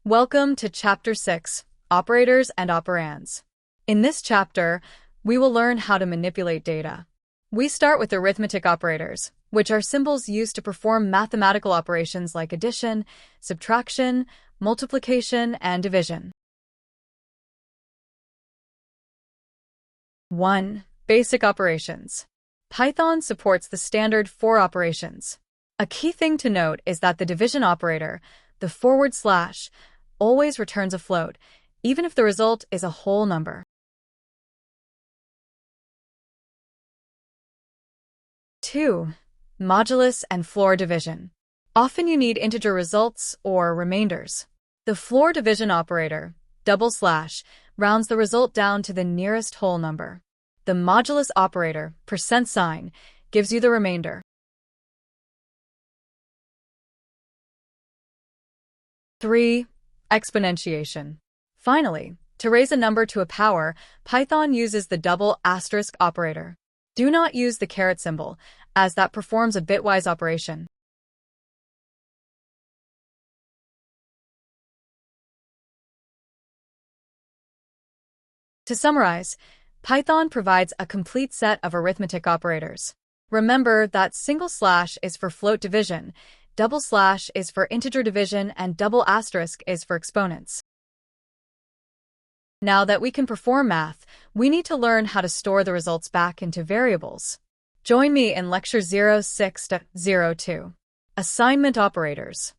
Welcome to Chapter 6, Operators and Operands. In this chapter, we will learn how to manipulate data. We start with arithmetic operators, which are symbols used to perform mathematical operations like addition, subtraction, multiplication, and division. 1. Basic operations. Python supports the standard 4 operations. A key thing to note is that the division operator, the /, always returns a float, even if the result is a whole number. 2. Modulus and floor division. Often you need integer results or remainders. The floor division operator, /, rounds the result down to the nearest whole number. The modulus operator, %, gives you the remainder. 3. Exponentiation. Finally, to raise a number to a power, Python uses the double asterisk operator. Do not use the caret symbol, as that performs a bitwise operation. To summarize, Python provides a complete set of arithmetic operators. Remember that / is for float division, / is for integer division, and * is for exponents. Now that we can perform math, we need to learn how to store the results back into variables. Join me in Lecture 06-02. Assignment Operators.